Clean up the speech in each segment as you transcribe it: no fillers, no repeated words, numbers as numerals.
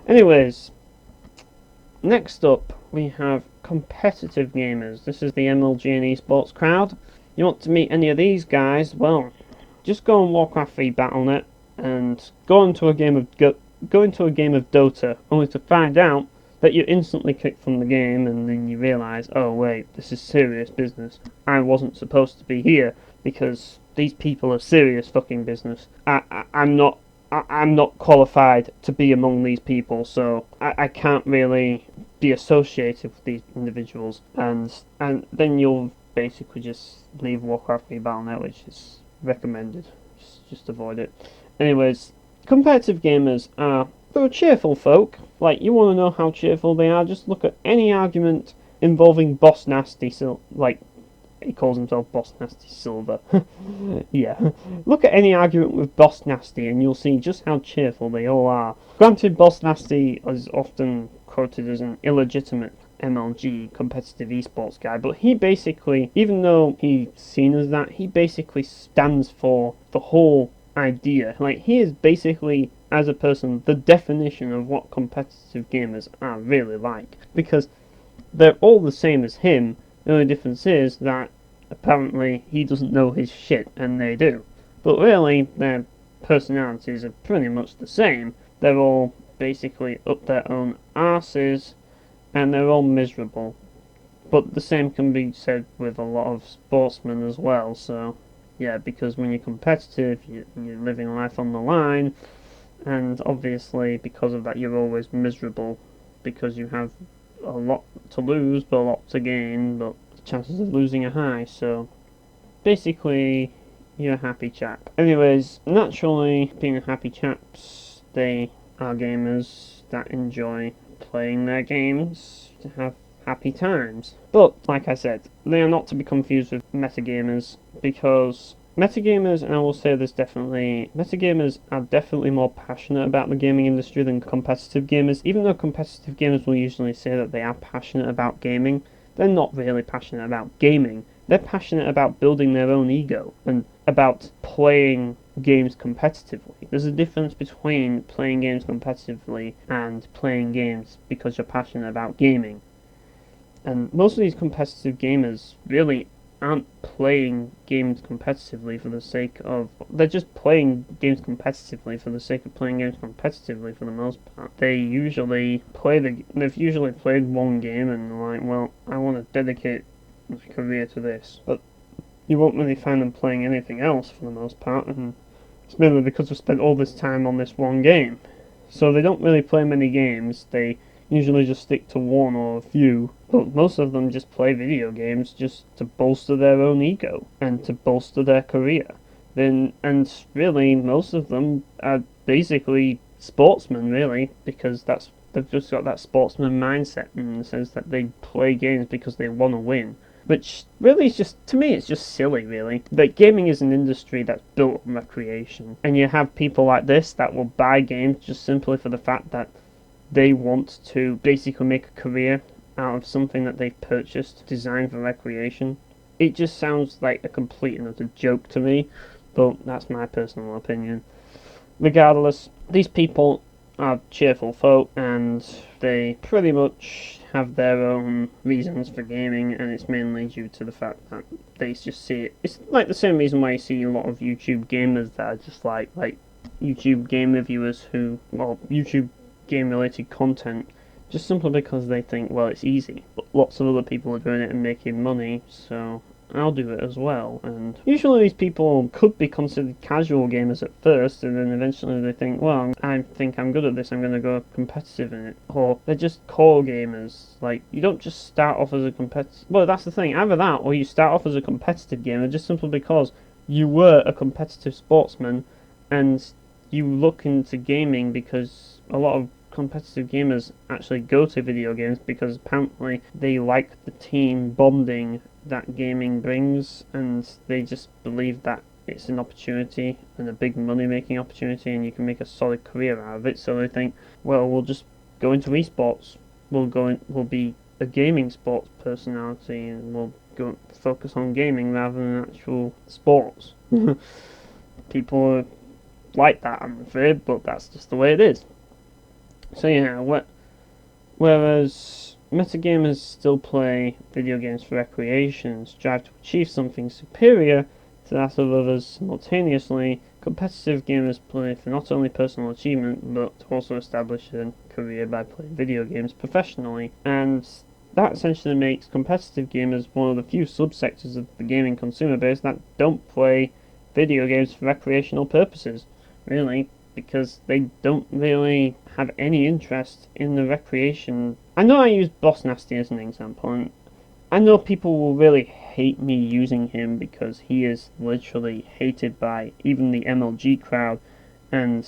Anyways, next up we have competitive gamers. This is the MLG and esports crowd. You want to meet any of these guys? Well, just go on Warcraft 3 Battle.net and go into a game of Dota, only to find out that you're instantly kicked from the game, and then you realise, oh wait, this is serious business. I wasn't supposed to be here because these people are serious fucking business. I'm not qualified to be among these people, so I can't really be associated with these individuals, and then you'll basically just leave Warcraft 3 Battle.net, which is recommended. Just avoid it. Anyways, competitive gamers they're cheerful folk. Like, you want to know how cheerful they are? Just look at any argument involving Boss Nasty, like, he calls himself Boss Nasty Silver. Yeah. Look at any argument with Boss Nasty and you'll see just how cheerful they all are. Granted, Boss Nasty is often quoted as an illegitimate MLG competitive esports guy, but he basically, even though he's seen as that, he basically stands for the whole idea. Like, he is basically, as a person, the definition of what competitive gamers are really like, because they're all the same as him. The only difference is that apparently he doesn't know his shit and they do. But really, their personalities are pretty much the same. They're all basically up their own arses and they're all miserable. But the same can be said with a lot of sportsmen as well, so yeah, because when you're competitive, you're living life on the line, and obviously because of that you're always miserable, because you have a lot to lose but a lot to gain, but the chances of losing are high, so basically you're a happy chap. Anyways, naturally, being a happy chaps, they are gamers that enjoy playing their games to have happy times. But, like I said, they are not to be confused with metagamers, because metagamers, and I will say this definitely, metagamers are definitely more passionate about the gaming industry than competitive gamers. Even though competitive gamers will usually say that they are passionate about gaming, they're not really passionate about gaming. They're passionate about building their own ego and about playing games competitively. There's a difference between playing games competitively and playing games because you're passionate about gaming. And most of these competitive gamers really aren't playing games competitively for the sake of... They're just playing games competitively for the sake of playing games competitively for the most part. They've usually played one game and they're like, well, I want to dedicate my career to this. But you won't really find them playing anything else for the most part, and it's mainly because they've spent all this time on this one game. So they don't really play many games. They usually just stick to one or a few, but most of them just play video games just to bolster their own ego and to bolster their career. And really, most of them are basically sportsmen, really, because they've just got that sportsman mindset in the sense that they play games because they want to win. Which really is just, to me, it's just silly, really. But gaming is an industry that's built on recreation, and you have people like this that will buy games just simply for the fact that they want to basically make a career out of something that they've purchased, designed for recreation. It just sounds like a complete and utter joke to me, but that's my personal opinion. Regardless, these people are cheerful folk, and they pretty much have their own reasons for gaming, and it's mainly due to the fact that they just see it. It's like the same reason why you see a lot of YouTube gamers that are just like YouTube game reviewers YouTube game related content, just simply because they think, well, it's easy, but lots of other people are doing it and making money, so I'll do it as well. And usually these people could be considered casual gamers at first, and then eventually they think, well, I think I'm good at this, I'm going to go competitive in it. Or they're just core gamers. Like, you don't just start off as a competitive... Well, that's the thing, either that, or you start off as a competitive gamer just simply because you were a competitive sportsman, and you look into gaming because a lot of competitive gamers actually go to video games because apparently they like the team bonding that gaming brings, and they just believe that it's an opportunity and a big money making opportunity and you can make a solid career out of it, so they think, well, we'll just go into esports, we'll be a gaming sports personality and we'll go focus on gaming rather than actual sports. People are like that, I'm afraid, but that's just the way it is. So yeah, whereas metagamers still play video games for recreation, strive to achieve something superior to that of others simultaneously, competitive gamers play for not only personal achievement, but to also establish a career by playing video games professionally. And that essentially makes competitive gamers one of the few subsectors of the gaming consumer base that don't play video games for recreational purposes, really, because they don't really have any interest in the recreation. I know I use Boss Nasty as an example, and I know people will really hate me using him because he is literally hated by even the MLG crowd, and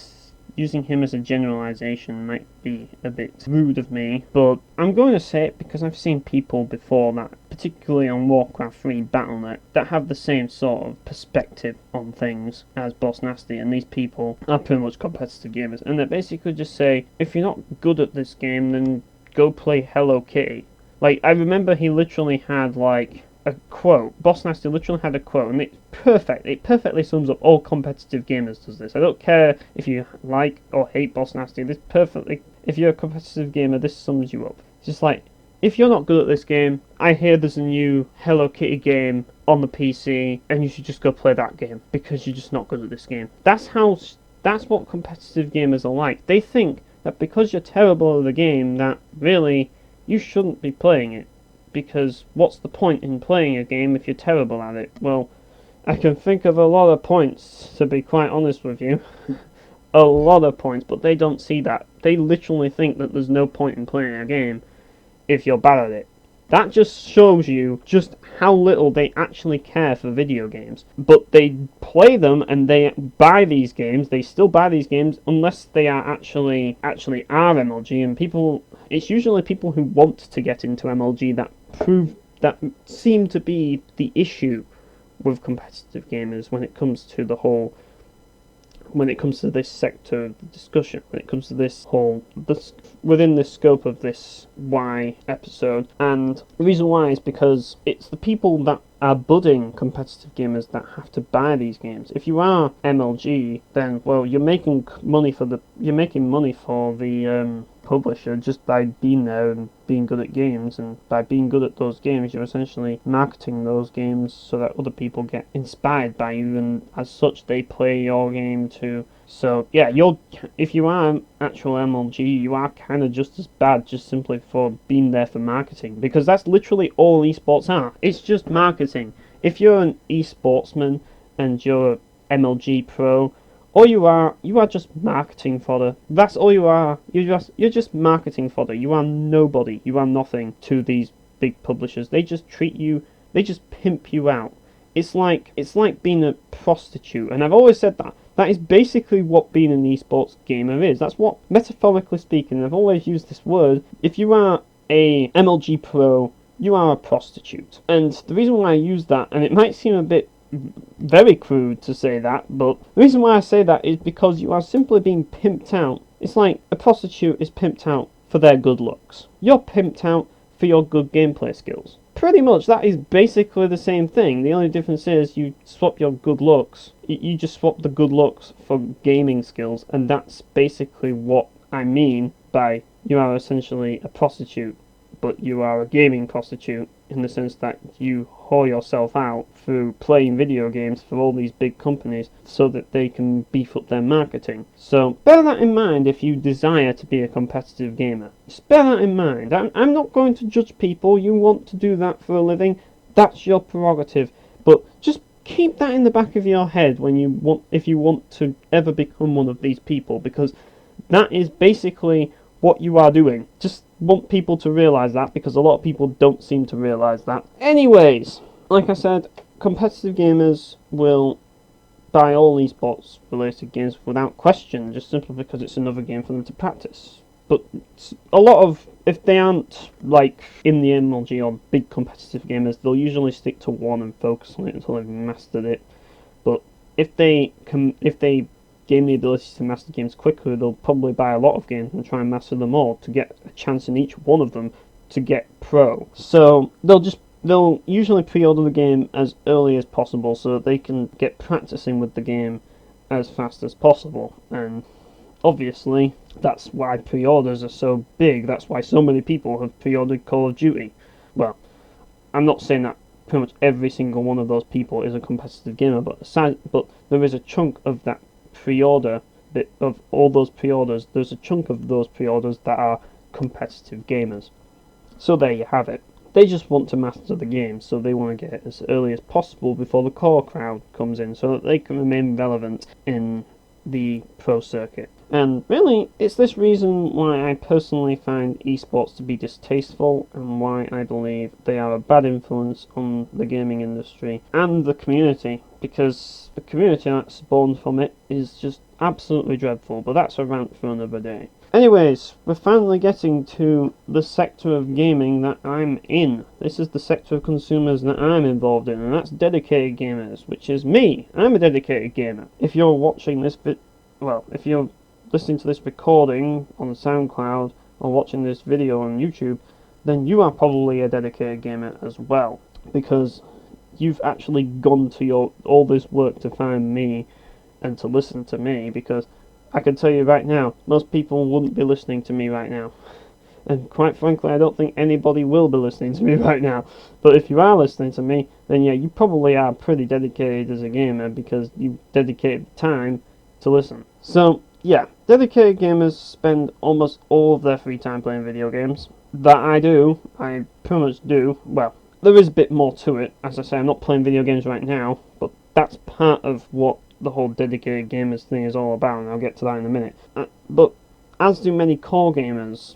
using him as a generalization might be a bit rude of me, but I'm going to say it because I've seen people before that, particularly on Warcraft 3 Battle.net, that have the same sort of perspective on things as Boss Nasty, and these people are pretty much competitive gamers, and they basically just say, if you're not good at this game, then go play Hello Kitty. Like, I remember he literally had, like, a quote. Boss Nasty literally had a quote, and it's perfect. It perfectly sums up all competitive gamers. Does this? I don't care if you like or hate Boss Nasty. This perfectly. If you're a competitive gamer, this sums you up. It's just like, if you're not good at this game, I hear there's a new Hello Kitty game on the PC, and you should just go play that game because you're just not good at this game. That's what competitive gamers are like. They think that because you're terrible at the game, that really you shouldn't be playing it. Because what's the point in playing a game if you're terrible at it? Well, I can think of a lot of points, to be quite honest with you. A lot of points, but they don't see that. They literally think that there's no point in playing a game if you're bad at it. That just shows you just how little they actually care for video games. But they play them and they buy these games. They still buy these games unless they are actually are MLG, and people. It's usually people who want to get into MLG that seem to be the issue with competitive gamers when it comes to this sector of the discussion, when it comes to within the scope of this why episode. And the reason why is because it's the people that are budding competitive gamers that have to buy these games. If you are MLG, then well, you're making money for the publisher just by being there and being good at games, and by being good at those games you're essentially marketing those games so that other people get inspired by you, and as such they play your game too. So yeah, if you are actual MLG, you are kind of just as bad, just simply for being there for marketing, because that's literally all esports are. It's just marketing. If you're an esportsman and you're MLG pro, all you are just marketing fodder. That's all you are. You're just marketing fodder. You are nobody. You are nothing to these big publishers. They just they just pimp you out. It's like being a prostitute, and I've always said that. That is basically what being an esports gamer is. That's what, metaphorically speaking, I've always used this word. If you are a MLG pro, you are a prostitute. And the reason why I use that, and it might seem a bit very crude to say that, but the reason why I say that is because you are simply being pimped out. It's like a prostitute is pimped out for their good looks. You're pimped out for your good gameplay skills. Pretty much, that is basically the same thing. The only difference is you swap your good looks. You just swap the good looks for gaming skills, and that's basically what I mean by you are essentially a prostitute, but you are a gaming prostitute in the sense that you whore yourself out through playing video games for all these big companies so that they can beef up their marketing. So bear that in mind if you desire to be a competitive gamer. Just bear that in mind. I'm not going to judge people. You want to do that for a living, that's your prerogative. But just keep that in the back of your head if you want to ever become one of these people, because that is basically what you are doing. Just want people to realise that, because a lot of people don't seem to realise that. Anyways, like I said, competitive gamers will buy all esports related games without question, just simply because it's another game for them to practice. But a lot of, if they aren't like in the MLG or big competitive gamers, they'll usually stick to one and focus on it until they've mastered it. But if they gain the ability to master games quickly, they'll probably buy a lot of games and try and master them all to get a chance in each one of them to get pro. So they'll usually pre-order the game as early as possible so that they can get practicing with the game as fast as possible. And obviously, that's why pre-orders are so big. That's why so many people have pre-ordered Call of Duty. Well, I'm not saying that pretty much every single one of those people is a competitive gamer, but there is a chunk of that pre-order bit of all those pre-orders. There's a chunk of those pre-orders that are competitive gamers. So there you have it. They just want to master the game, so they want to get it as early as possible before the core crowd comes in, so that they can remain relevant in the pro circuit. And really, it's this reason why I personally find esports to be distasteful, and why I believe they are a bad influence on the gaming industry and the community, because the community that's spawned from it is just absolutely dreadful, but that's a rant for another day. Anyways, we're finally getting to the sector of gaming that I'm in. This is the sector of consumers that I'm involved in, and that's dedicated gamers, which is me. I'm a dedicated gamer. If you're watching this if you're listening to this recording on SoundCloud or watching this video on YouTube, then you are probably a dedicated gamer as well, because you've actually gone to all this work to find me and to listen to me, because I can tell you right now, most people wouldn't be listening to me right now. And quite frankly, I don't think anybody will be listening to me right now. But if you are listening to me, then yeah, you probably are pretty dedicated as a gamer, because you dedicated time to listen. So, yeah, dedicated gamers spend almost all of their free time playing video games. That I do, I pretty much do. Well, there is a bit more to it. As I say, I'm not playing video games right now, but that's part of what the whole dedicated gamers thing is all about, and I'll get to that in a minute. But as do many core gamers.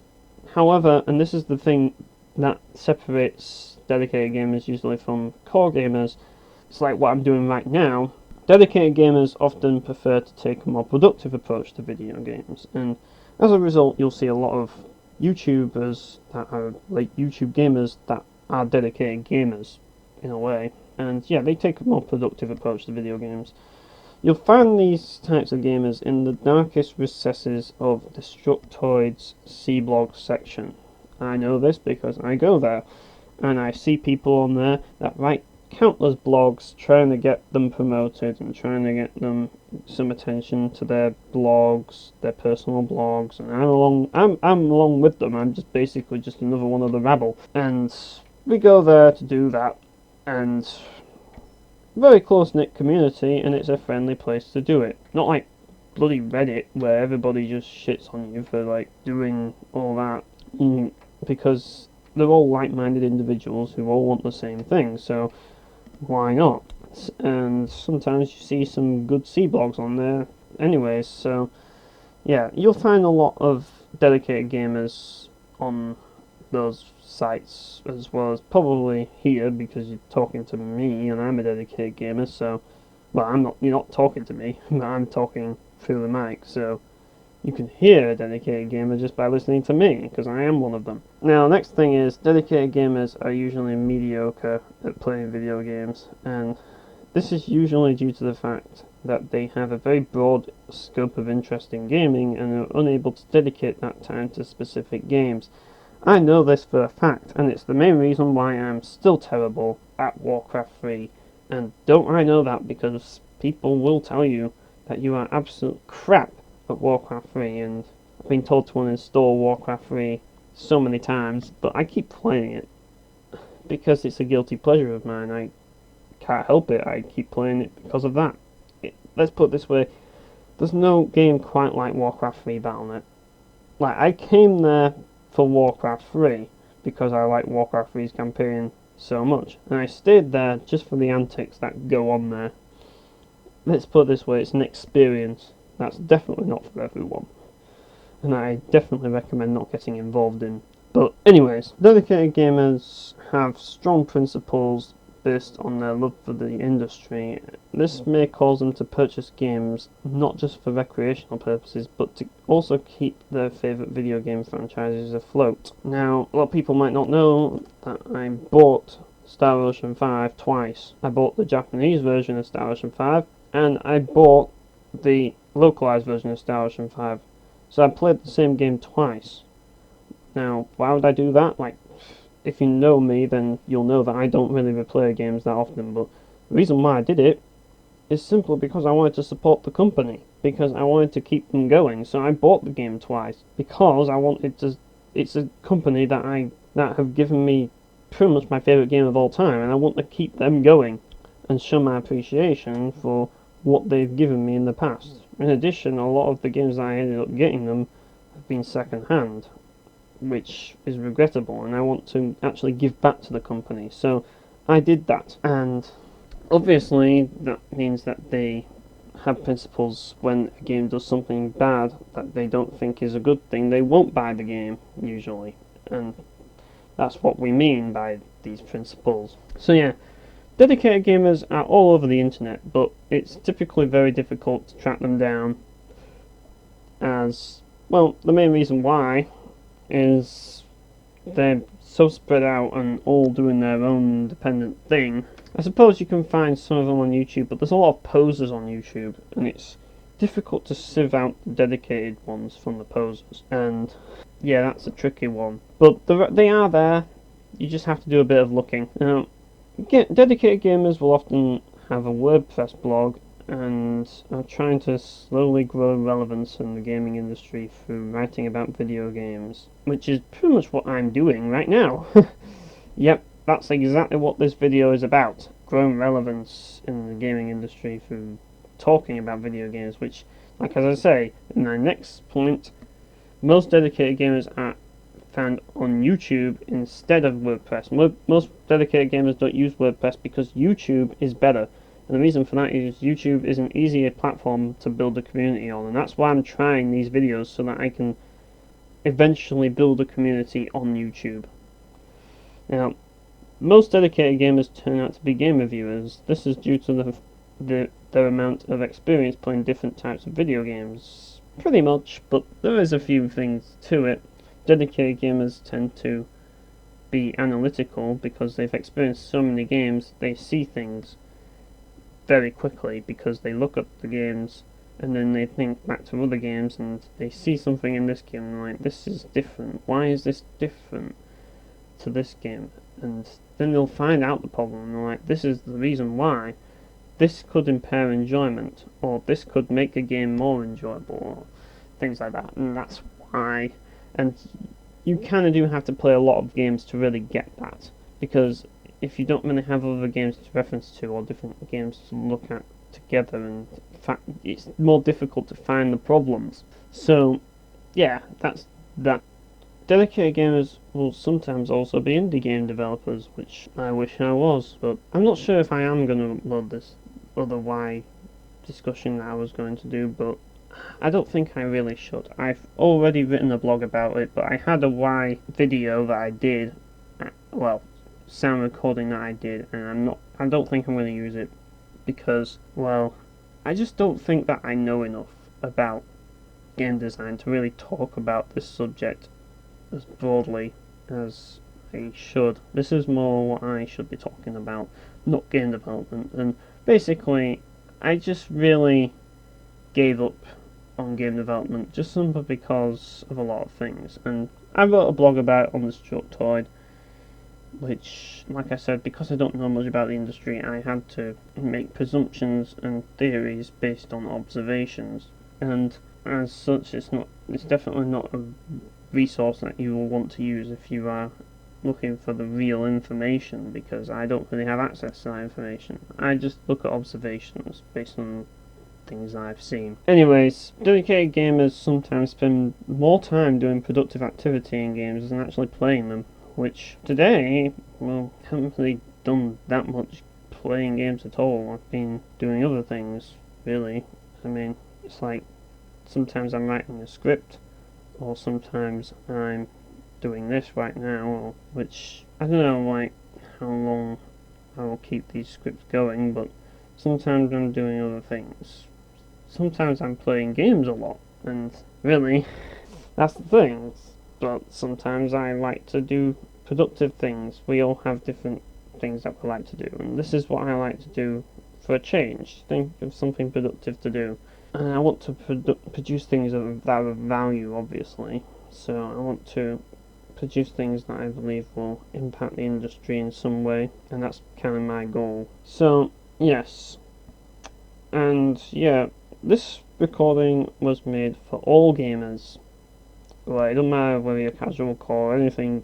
However, and this is the thing that separates dedicated gamers usually from core gamers, it's like what I'm doing right now. Dedicated gamers often prefer to take a more productive approach to video games, and as a result, you'll see a lot of YouTubers that are like YouTube gamers that are dedicated gamers in a way, and yeah, they take a more productive approach to video games. You'll find these types of gamers in the darkest recesses of Destructoid's C-Blog section. I know this because I go there, and I see people on there that write countless blogs trying to get them promoted and trying to get them some attention to their blogs, their personal blogs, and I'm along with them. I'm just basically just another one of the rabble, and we go there to do that, and very close-knit community, and it's a friendly place to do it. Not like bloody Reddit, where everybody just shits on you for like doing all that, because they're all like-minded individuals who all want the same thing, so why not? And sometimes you see some good C-blogs on there anyways, so yeah, you'll find a lot of dedicated gamers on those sites, as well as probably here, because you're talking to me and I'm a dedicated gamer. So, well, you're not talking to me, but I'm talking through the mic, so you can hear a dedicated gamer just by listening to me, because I am one of them. Now, next thing is, dedicated gamers are usually mediocre at playing video games, and this is usually due to the fact that they have a very broad scope of interest in gaming and are unable to dedicate that time to specific games. I know this for a fact, and it's the main reason why I'm still terrible at Warcraft 3. And don't I know that, because people will tell you that you are absolute crap at Warcraft 3, and I've been told to uninstall Warcraft 3 so many times, but I keep playing it because it's a guilty pleasure of mine. I can't help it, I keep playing it because of that. Let's put it this way, there's no game quite like Warcraft 3 Battle.net. Like, I came there for Warcraft 3 because I like Warcraft 3's campaign so much, and I stayed there just for the antics that go on there. Let's put it this way, it's an experience that's definitely not for everyone, and I definitely recommend not getting involved in. But anyways, dedicated gamers have strong principles based on their love for the industry. This may cause them to purchase games not just for recreational purposes, but to also keep their favourite video game franchises afloat. Now, a lot of people might not know that I bought Star Ocean 5 twice. I bought the Japanese version of Star Ocean 5, and I bought the localized version of Star Ocean 5. So I played the same game twice. Now, why would I do that? Like, if you know me, then you'll know that I don't really replay games that often, but the reason why I did it is simply because I wanted to support the company, because I wanted to keep them going. So I bought the game twice because I wanted to. It's a company that have given me pretty much my favourite game of all time, and I want to keep them going and show my appreciation for what they've given me in the past. In addition, a lot of the games that I ended up getting them have been second hand, which is regrettable, and I want to actually give back to the company. So I did that, and obviously that means that they have principles. When a game does something bad that they don't think is a good thing, they won't buy the game, usually. And that's what we mean by these principles. So yeah, dedicated gamers are all over the internet, but it's typically very difficult to track them down, as, well, the main reason why is they're so spread out and all doing their own independent thing. I suppose you can find some of them on YouTube, but there's a lot of posers on YouTube, and it's difficult to sieve out the dedicated ones from the posers. And yeah, that's a tricky one. But they are there. You just have to do a bit of looking. Dedicated gamers will often have a WordPress blog, and are trying to slowly grow relevance in the gaming industry through writing about video games, which is pretty much what I'm doing right now. Yep, that's exactly what this video is about. Growing relevance in the gaming industry through talking about video games, which, like as I say, in my next point, most dedicated gamers are found on YouTube instead of WordPress. Most dedicated gamers don't use WordPress because YouTube is better. And the reason for that is YouTube is an easier platform to build a community on, and that's why I'm trying these videos, so that I can eventually build a community on YouTube. Now, most dedicated gamers turn out to be game reviewers. This is due to their amount of experience playing different types of video games. Pretty much, but there is a few things to it. Dedicated gamers tend to be analytical because they've experienced so many games. They see things very quickly because they look up the games and then they think back to other games and they see something in this game and like, this is different. Why is this different to this game? And then they'll find out the problem and they're like, this is the reason why. This could impair enjoyment, or this could make a game more enjoyable, or things like that. And that's why. And you kind of do have to play a lot of games to really get that, because if you don't really have other games to reference to or different games to look at together, and in fact, it's more difficult to find the problems. So yeah, that's that. Dedicated gamers will sometimes also be indie game developers, which I wish I was, but I'm not sure if I am going to upload this other why discussion that I was going to do, but I don't think I really should. I've already written a blog about it, but I had a why video that I did, well, sound recording that I did, and I don't think I'm going to use it because, well, I just don't think that I know enough about game design to really talk about this subject as broadly as I should. This is more what I should be talking about, not game development. And basically, I just really gave up on game development just simply because of a lot of things. And I wrote a blog about it on the Destructoid, which, like I said, because I don't know much about the industry, I had to make presumptions and theories based on observations. And as such, it's definitely not a resource that you will want to use if you are looking for the real information, because I don't really have access to that information. I just look at observations based on things I've seen. Anyways, dedicated gamers sometimes spend more time doing productive activity in games than actually playing them, which today, well, I haven't really done that much playing games at all. I've been doing other things, really. I mean, it's like sometimes I'm writing a script, or sometimes I'm doing this right now, which I don't know like how long I will keep these scripts going, but sometimes I'm doing other things. Sometimes I'm playing games a lot, and really, that's the thing. But sometimes I like to do productive things. We all have different things that we like to do, and this is what I like to do for a change. Think of something productive to do. And I want to produce things that are of value, obviously. So I want to produce things that I believe will impact the industry in some way, and that's kind of my goal. So, yes, And yeah, this recording was made for all gamers. Like, it doesn't matter whether you're casual core or anything,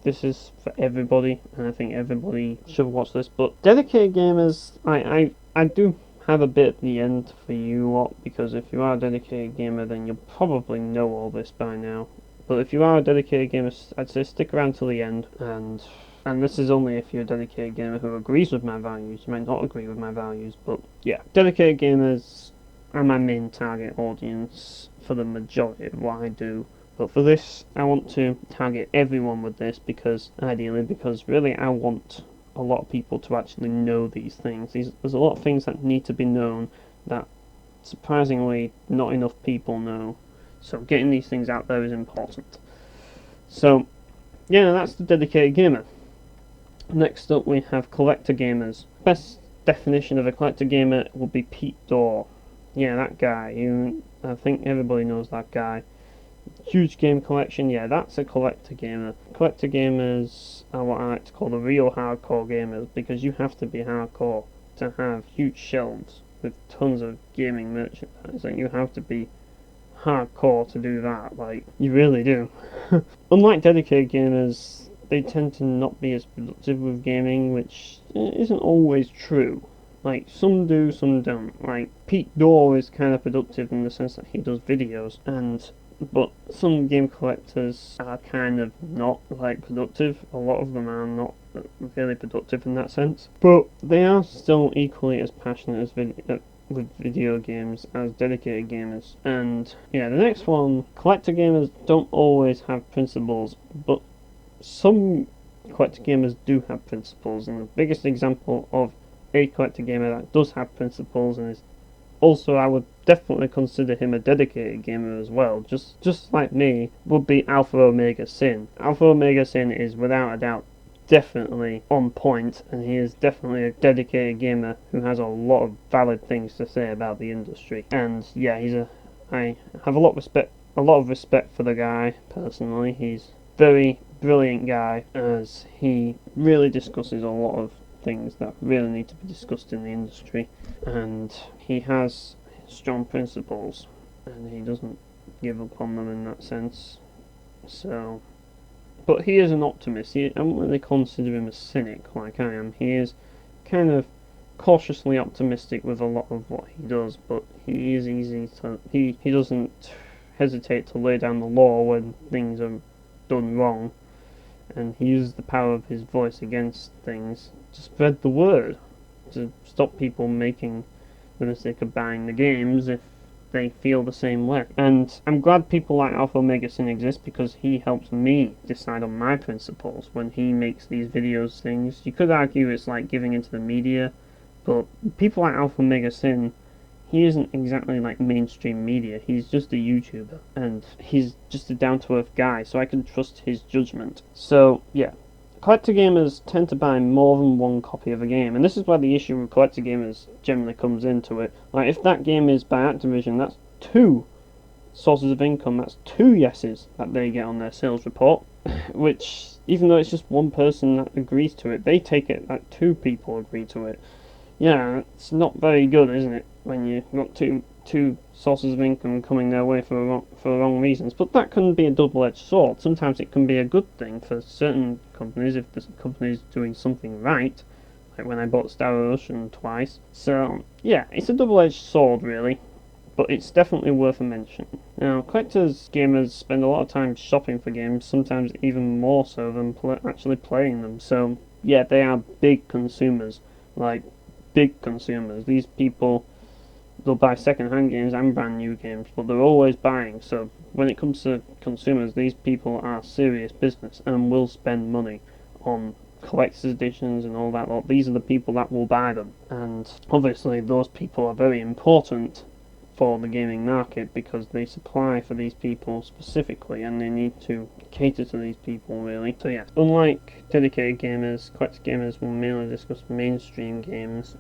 this is for everybody, and I think everybody should watch this. But dedicated gamers, I do have a bit at the end for you lot, because if you are a dedicated gamer, then you'll probably know all this by now. But if you are a dedicated gamer, I'd say stick around till the end, and this is only if you're a dedicated gamer who agrees with my values. You might not agree with my values, but yeah, dedicated gamers are my main target audience for the majority of what I do. But for this, I want to target everyone with this because really I want a lot of people to actually know these things. There's a lot of things that need to be known that surprisingly not enough people know. So getting these things out there is important. So yeah, that's the dedicated gamer. Next up we have collector gamers. Best definition of a collector gamer would be Pete Dorr. Yeah, that guy. I think everybody knows that guy. Huge game collection, yeah, that's a collector gamer. Collector gamers are what I like to call the real hardcore gamers, because you have to be hardcore to have huge shelves with tons of gaming merchandise, and you have to be hardcore to do that, like, you really do. Unlike dedicated gamers, they tend to not be as productive with gaming, which isn't always true. Like, some do, some don't. Like, Pete Dorr is kind of productive in the sense that he does videos, but some game collectors are kind of not like productive. A lot of them are not really productive in that sense. But they are still equally as passionate as with video games as dedicated gamers. And yeah, the next one, collector gamers don't always have principles, but some collector gamers do have principles. And the biggest example of a collector gamer that does have principles and is also, I would definitely consider him a dedicated gamer as well, just like me, would be Alpha Omega Sin. Alpha Omega Sin is without a doubt definitely on point, and he is definitely a dedicated gamer who has a lot of valid things to say about the industry. And yeah, I have a lot of respect for the guy personally. He's a very brilliant guy, as he really discusses a lot of things that really need to be discussed in the industry, and he has strong principles and he doesn't give up on them in that sense. So, but he is an optimist. I wouldn't really consider him a cynic like I am. He is kind of cautiously optimistic with a lot of what he does, but he is easy to he doesn't hesitate to lay down the law when things are done wrong, and he uses the power of his voice against things to spread the word, to stop people making the mistake of buying the games if they feel the same way. And I'm glad people like Alpha Omega Sin exist, because he helps me decide on my principles when he makes these videos things. You could argue it's like giving into the media, but people like Alpha Omega Sin, he isn't exactly like mainstream media. He's just a YouTuber, and he's just a down-to-earth guy, so I can trust his judgment. So, yeah. Collector gamers tend to buy more than one copy of a game, and this is where the issue with collector gamers generally comes into it. Like, if that game is by Activision, that's 2 sources of income, that's 2 yeses that they get on their sales report, which, even though it's just one person that agrees to it, they take it that 2 people agree to it. Yeah, it's not very good, isn't it, when you've got two sources of income coming their way for wrong reasons. But that can be a double-edged sword. Sometimes it can be a good thing for certain companies if the company is doing something right, like when I bought Star Ocean twice. So yeah, it's a double-edged sword really, but it's definitely worth a mention. Now, collectors gamers spend a lot of time shopping for games, sometimes even more so than actually playing them. So yeah, they are big consumers, like big consumers. These people, they'll buy second-hand games and brand new games, but they're always buying. So when it comes to consumers, these people are serious business and will spend money on collector's editions and all that lot. These are the people that will buy them, and obviously those people are very important for the gaming market, because they supply for these people specifically, and they need to cater to these people really. So yeah, unlike dedicated gamers, collector gamers will mainly discuss mainstream games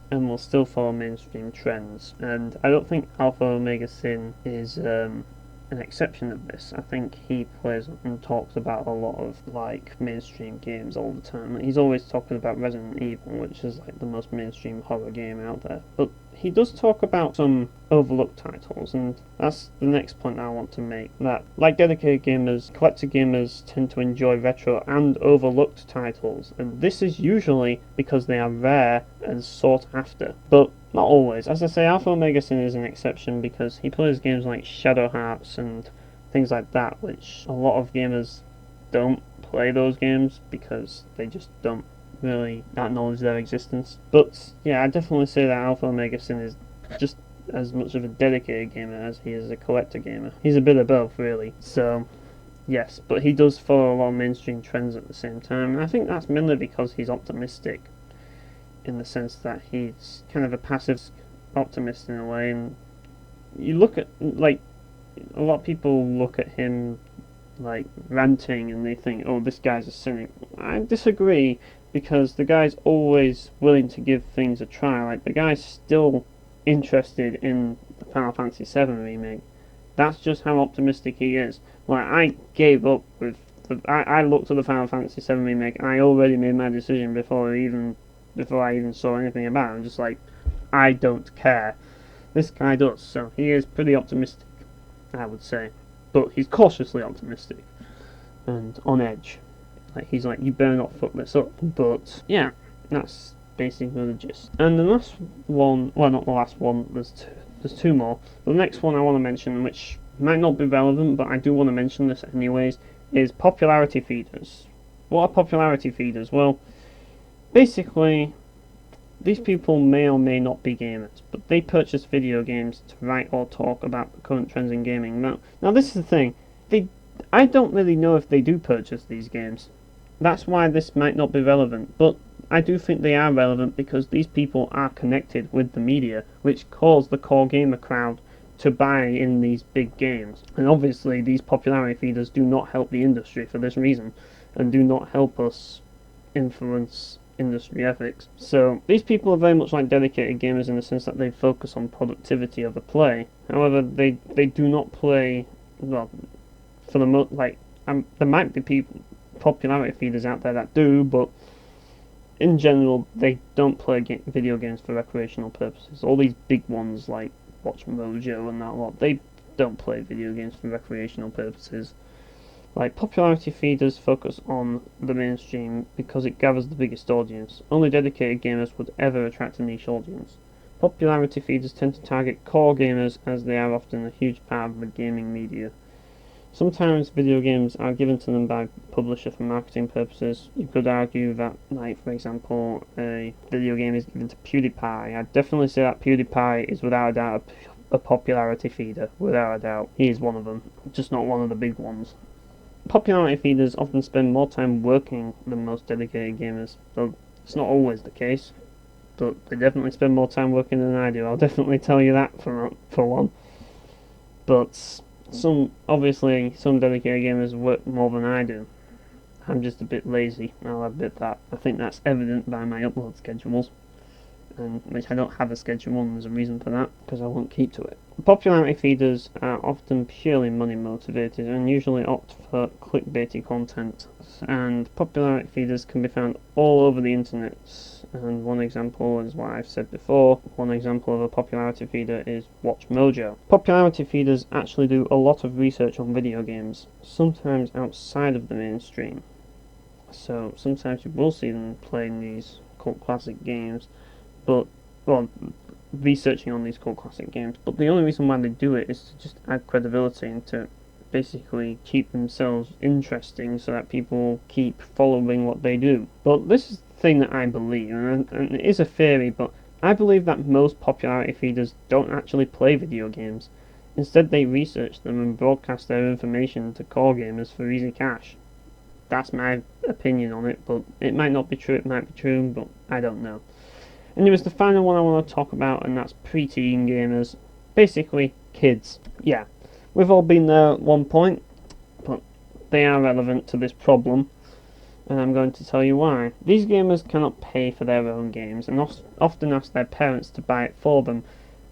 and will still follow mainstream trends. And I don't think Alpha Omega Sin is an exception of this. I think he plays and talks about a lot of like mainstream games all the time. He's always talking about Resident Evil, which is like the most mainstream horror game out there. But he does talk about some overlooked titles, and that's the next point I want to make. That, like dedicated gamers, collector gamers tend to enjoy retro and overlooked titles, and this is usually because they are rare and sought after. But not always. As I say, Alpha Omega Sin is an exception because he plays games like Shadow Hearts and things like that, which a lot of gamers don't play those games because they just don't really acknowledge their existence. But yeah, I definitely say that Alpha Omega Sin is just as much of a dedicated gamer as he is a collector gamer. He's a bit of both, really. So yes, but he does follow a lot of mainstream trends at the same time, and I think that's mainly because he's optimistic, in the sense that he's kind of a passive optimist in a way. And you look at, like, a lot of people look at him like ranting and they think, oh, this guy's a cynic. I disagree, because the guy's always willing to give things a try. Like, the guy's still interested in the Final Fantasy VII remake. That's just how optimistic he is. Like, I gave up with I looked at the Final Fantasy VII remake and I already made my decision before I even saw anything about it. I'm just like, I don't care. This guy does, so he is pretty optimistic, I would say. But he's cautiously optimistic and on edge. Like, he's like, you better not fuck this up. But yeah, that's basically the gist. And the last one, well, not the last one, there's two more. The next one I want to mention, which might not be relevant, but I do want to mention this anyways, is popularity feeders. What are popularity feeders? Well, basically, these people may or may not be gamers, but they purchase video games to write or talk about the current trends in gaming. Now this is the thing. I don't really know if they do purchase these games. That's why this might not be relevant, but I do think they are relevant because these people are connected with the media, which cause the core gamer crowd to buy in these big games. And obviously these popularity feeders do not help the industry for this reason, and do not help us influence industry ethics. So these people are very much like dedicated gamers in the sense that they focus on productivity of the play. However, they do not play, well, for the most, like, there might be popularity feeders out there that do, but in general they don't play video games for recreational purposes. All these big ones like Watch Mojo and that lot, they don't play video games for recreational purposes. Like, popularity feeders focus on the mainstream because it gathers the biggest audience. Only dedicated gamers would ever attract a niche audience. Popularity feeders tend to target core gamers as they are often a huge part of the gaming media. Sometimes video games are given to them by publisher for marketing purposes. You could argue that, like, for example, a video game is given to PewDiePie. I'd definitely say that PewDiePie is without a doubt a popularity feeder, without a doubt. He is one of them, just not one of the big ones. Popularity feeders often spend more time working than most dedicated gamers, though it's not always the case, but they definitely spend more time working than I do. I'll definitely tell you that for one. But obviously some dedicated gamers work more than I do. I'm just a bit lazy, I'll admit that. I think that's evident by my upload schedules, and which I don't have a schedule, and there's a reason for that, because I won't keep to it. Popularity feeders are often purely money motivated and usually opt for clickbaity content, and popularity feeders can be found all over the internet. And one example is what I've said before. One example of a popularity feeder is Watch Mojo. Popularity feeders actually do a lot of research on video games, sometimes outside of the mainstream. So sometimes you will see them playing these cult classic games, but, well, researching on these cult classic games, but the only reason why they do it is to just add credibility and to basically keep themselves interesting so that people keep following what they do. But this is the thing that I believe, and it is a theory, but I believe that most popularity feeders don't actually play video games. Instead, they research them and broadcast their information to core gamers for easy cash. That's my opinion on it, but it might not be true, it might be true, but I don't know. Anyways, the final one I want to talk about, and that's preteen gamers. Basically, kids. Yeah, we've all been there at one point, but they are relevant to this problem, and I'm going to tell you why. These gamers cannot pay for their own games, and often ask their parents to buy it for them.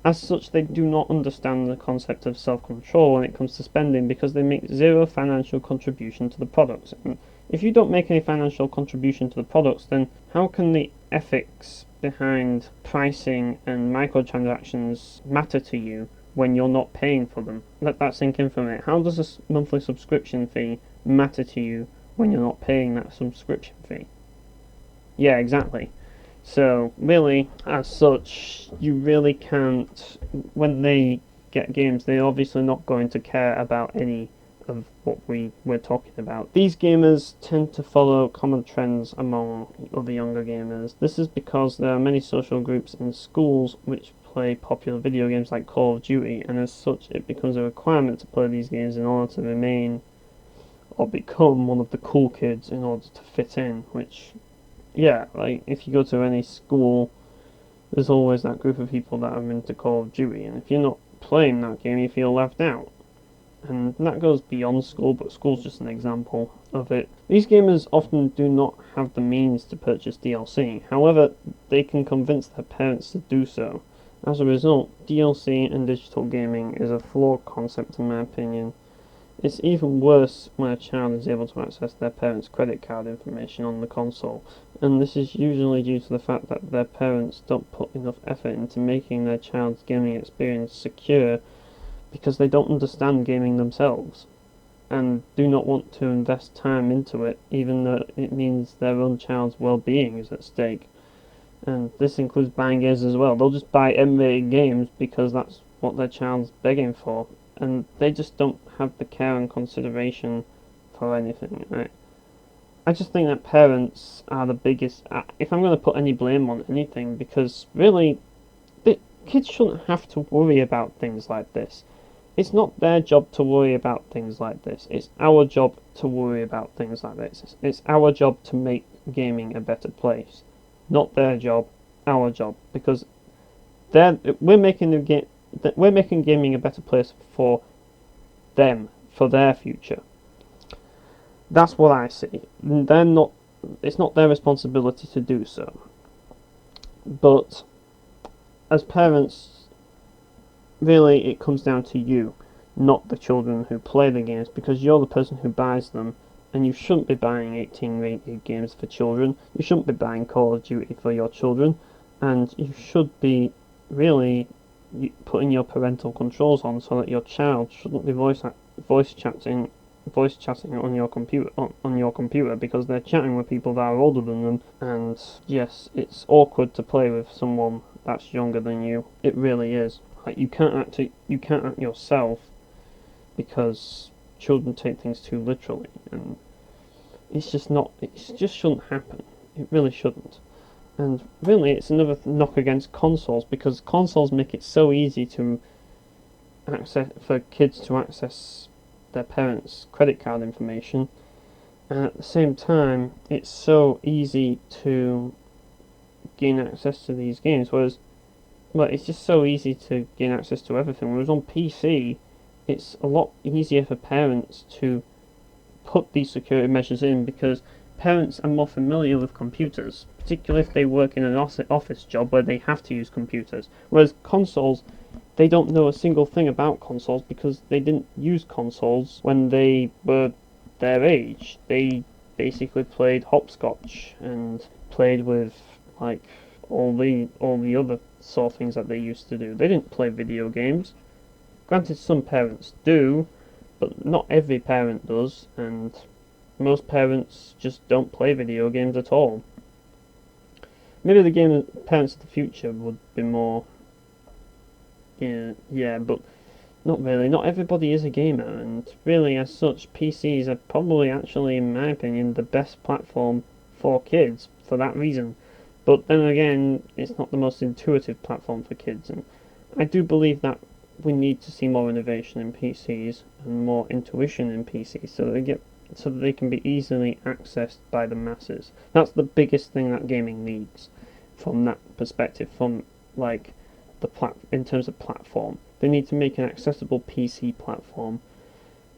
As such, they do not understand the concept of self-control when it comes to spending, because they make zero financial contribution to the products. And if you don't make any financial contribution to the products, then how can the ethics behind pricing and microtransactions matter to you when you're not paying for them? Let that sink in for a minute. How does a monthly subscription fee matter to you when you're not paying that subscription fee? Yeah, exactly. So, really, as such, you really can't. When they get games, they're obviously not going to care about any of what we're talking about. These gamers tend to follow common trends among other younger gamers. This is because there are many social groups in schools which play popular video games like Call of Duty, and as such, it becomes a requirement to play these games in order to remain or become one of the cool kids in order to fit in, which, yeah, like if you go to any school, there's always that group of people that are into Call of Duty, and if you're not playing that game, you feel left out. And that goes beyond school, but school's just an example of it. These gamers often do not have the means to purchase DLC, however, they can convince their parents to do so. As a result, DLC and digital gaming is a flawed concept in my opinion. It's even worse when a child is able to access their parents' credit card information on the console, and this is usually due to the fact that their parents don't put enough effort into making their child's gaming experience secure because they don't understand gaming themselves and do not want to invest time into it, even though it means their own child's well-being is at stake. And this includes buying games as well. They'll just buy M-rated games because that's what their child's begging for, and they just don't have the care and consideration for anything, right? I just think that parents are the biggest, if I'm going to put any blame on anything, because really, the kids shouldn't have to worry about things like this. It's not their job to worry about things like this. It's our job to worry about things like this. It's our job to make gaming a better place. Not their job, our job. Because we're making gaming a better place for them, for their future. That's what I see. It's not their responsibility to do so. But as parents, really, it comes down to you, not the children who play the games, because you're the person who buys them, and you shouldn't be buying 18-rated games for children. You shouldn't be buying Call of Duty for your children, and you should be really putting your parental controls on so that your child shouldn't be voice chatting on your computer because they're chatting with people that are older than them. And yes, it's awkward to play with someone that's younger than you. It really is. Like you can't act yourself because children take things too literally, and it just shouldn't happen. It really shouldn't. And really, it's another knock against consoles, because consoles make it so easy for kids to access their parents' credit card information, and at the same time, it's so easy to gain access to these games. Whereas, well, it's just so easy to gain access to everything. Whereas on PC, it's a lot easier for parents to put these security measures in, because parents are more familiar with computers, particularly if they work in an office job where they have to use computers. Whereas consoles, they don't know a single thing about consoles because they didn't use consoles when they were their age. They basically played hopscotch and played with like all the other sort of things that they used to do. They didn't play video games. Granted, some parents do, but not every parent does, and most parents just don't play video games at all. Maybe the parents of the future would be more, yeah, but not really. Not everybody is a gamer, and really, as such, PCs are probably actually, in my opinion, the best platform for kids for that reason. But then again, it's not the most intuitive platform for kids, and I do believe that we need to see more innovation in PCs and more intuition in PCs so that they can be easily accessed by the masses. That's the biggest thing that gaming needs, from that perspective. From like in terms of platform, they need to make an accessible PC platform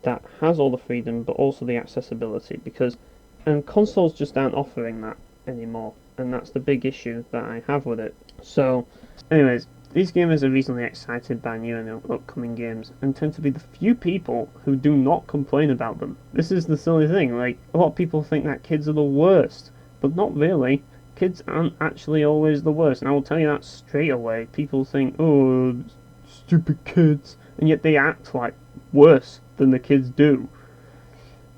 that has all the freedom but also the accessibility, and consoles just aren't offering that anymore, and that's the big issue that I have with it. So, anyways, these gamers are reasonably excited by new and upcoming games, and tend to be the few people who do not complain about them. This is the silly thing, like, a lot of people think that kids are the worst, but not really. kids aren't actually always the worst, and I will tell you that straight away. People think, oh, stupid kids, and yet they act like worse than the kids do.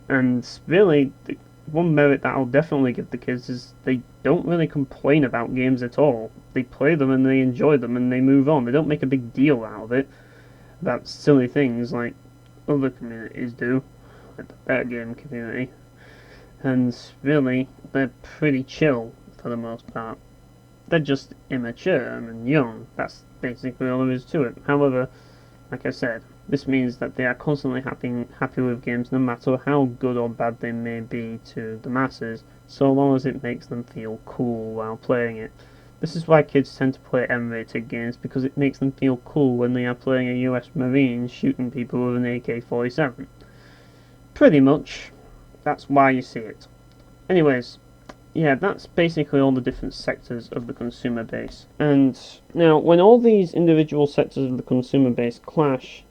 And really, the one merit that I'll definitely give the kids is they don't really complain about games at all. They play them and they enjoy them and they move on. They don't make a big deal out of it, about silly things like other communities do, like the better game community. And really, they're pretty chill for the most part. They're just immature and young. That's basically all there is to it. However, like I said, this means that they are constantly happy with games no matter how good or bad they may be to the masses, so long as it makes them feel cool while playing it. This is why kids tend to play M-rated games, because it makes them feel cool when they are playing a US Marine shooting people with an AK-47. Pretty much, that's why you see it. Anyways, yeah, that's basically all the different sectors of the consumer base. And now, when all these individual sectors of the consumer base clash,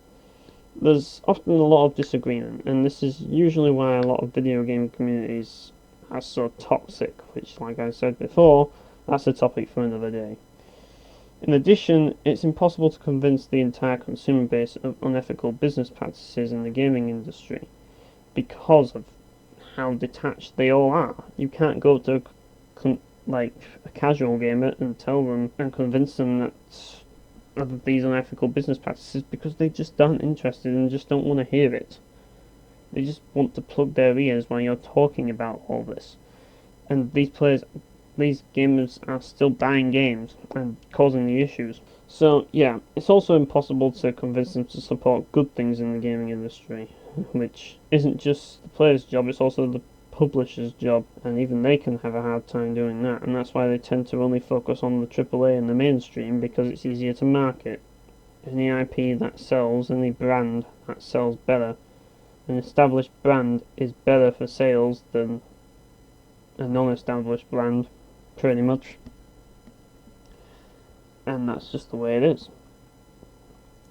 there's often a lot of disagreement, and this is usually why a lot of video game communities are so toxic, which, like I said before, that's a topic for another day. In addition, it's impossible to convince the entire consumer base of unethical business practices in the gaming industry, because of how detached they all are. You can't go to like a casual gamer and tell them and convince them that of these unethical business practices, because they just aren't interested and just don't want to hear it. They just want to plug their ears while you're talking about all this. And these gamers are still buying games and causing the issues. So yeah, it's also impossible to convince them to support good things in the gaming industry, which isn't just the player's job, it's also the publisher's job, and even they can have a hard time doing that, and that's why they tend to only focus on the AAA and the mainstream, because it's easier to market. Any IP that sells, any brand that sells better, an established brand is better for sales than a non-established brand, pretty much. And that's just the way it is.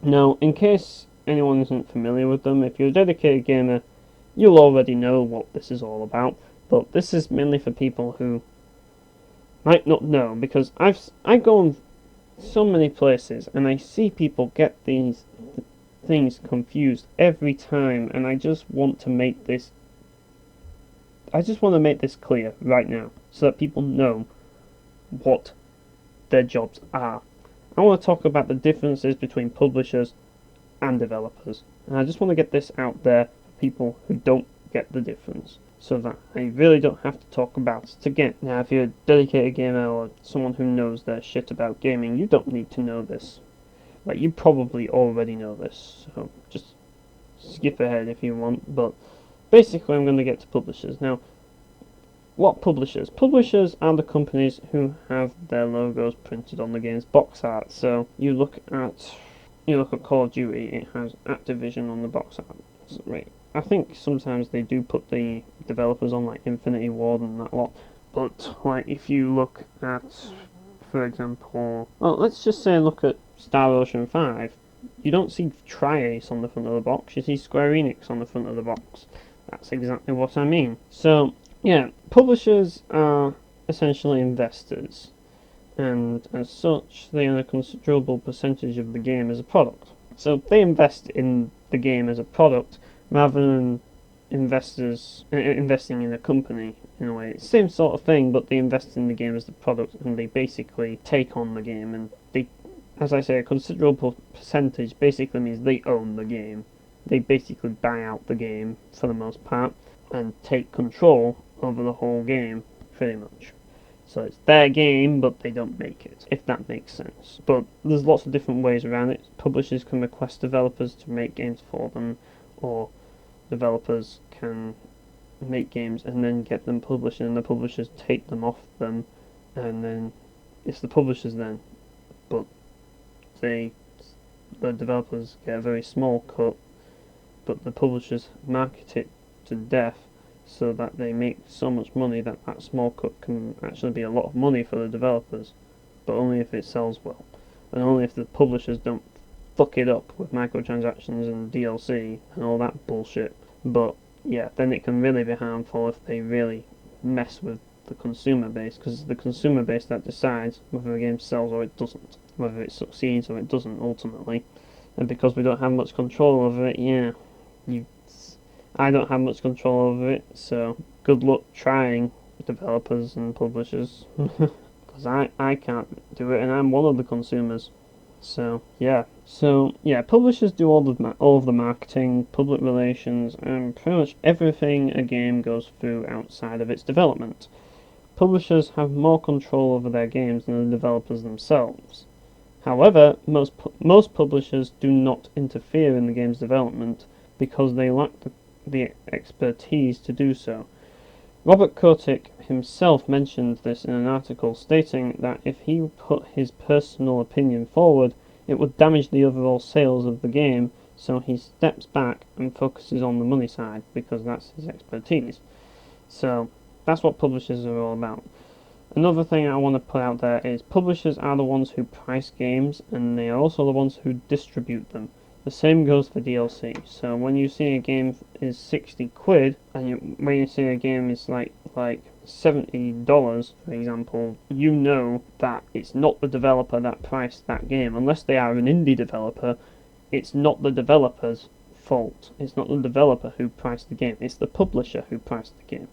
Now, in case anyone isn't familiar with them, if you're a dedicated gamer, you'll already know what this is all about, but this is mainly for people who might not know, because I go on so many places and I see people get these things confused every time, and I just want to make this clear right now, so that people know what their jobs are. I want to talk about the differences between publishers and developers, and I just want to get this out there for people who don't get the difference, so that I really don't have to talk about it again. Now, if you're a dedicated gamer or someone who knows their shit about gaming, you don't need to know this. Like, you probably already know this, so just skip ahead if you want, but basically I'm going to get to publishers. Now, what publishers? Publishers are the companies who have their logos printed on the game's box art. So you look at Call of Duty, it has Activision on the box art. Right. I think sometimes they do put the developers on, like Infinity Ward and that lot. But like if you look at, for example, well, let's just say look at Star Ocean 5. You don't see Tri-Ace on the front of the box. You see Square Enix on the front of the box. That's exactly what I mean. So yeah, publishers are essentially investors, and as such, they own a considerable percentage of the game as a product. So they invest in the game as a product rather than investing in a company in a way. It's the same sort of thing, but they invest in the game as the product, and they basically take on the game. And they, as I say, a considerable percentage basically means they own the game. They basically buy out the game for the most part and take control over the whole game, pretty much. So it's their game, but they don't make it, if that makes sense. But there's lots of different ways around it. Publishers can request developers to make games for them, or developers can make games and then get them published, and the publishers take them off them, and then it's the publishers then. But the developers get a very small cut, but the publishers market it to death, so that they make so much money that that small cut can actually be a lot of money for the developers, but only if it sells well, and only if the publishers don't fuck it up with microtransactions and DLC and all that bullshit. But yeah, then it can really be harmful if they really mess with the consumer base, because it's the consumer base that decides whether a game sells or it doesn't, whether it succeeds or it doesn't ultimately. And because we don't have much control over it, I don't have much control over it, so good luck trying, developers and publishers, because I can't do it, and I'm one of the consumers. So yeah, publishers do all of the marketing, public relations, and pretty much everything a game goes through outside of its development. Publishers have more control over their games than the developers themselves. However, most publishers do not interfere in the game's development because they lack the expertise to do so. Robert Kotick himself mentioned this in an article, stating that if he put his personal opinion forward, it would damage the overall sales of the game, so he steps back and focuses on the money side, because that's his expertise. So, that's what publishers are all about. Another thing I want to put out there is publishers are the ones who price games, and they are also the ones who distribute them. The same goes for DLC. So when you see a game is 60 quid, and when you see a game is like $70, for example, you know that it's not the developer that priced that game. Unless they are an indie developer, it's not the developer's fault. It's not the developer who priced the game. It's the publisher who priced the game.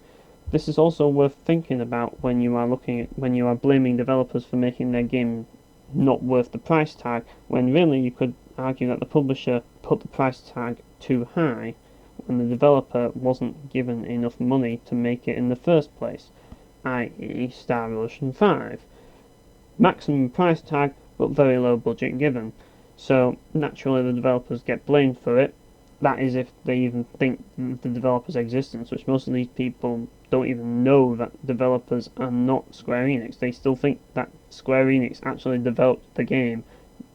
This is also worth thinking about when you are blaming developers for making their game not worth the price tag, when really you could argue that the publisher put the price tag too high when the developer wasn't given enough money to make it in the first place, i.e. Star Ocean 5. Maximum price tag, but very low budget given. So naturally the developers get blamed for it. That is if they even think the developer's existence, which most of these people don't even know that developers are not Square Enix. They still think that Square Enix actually developed the game.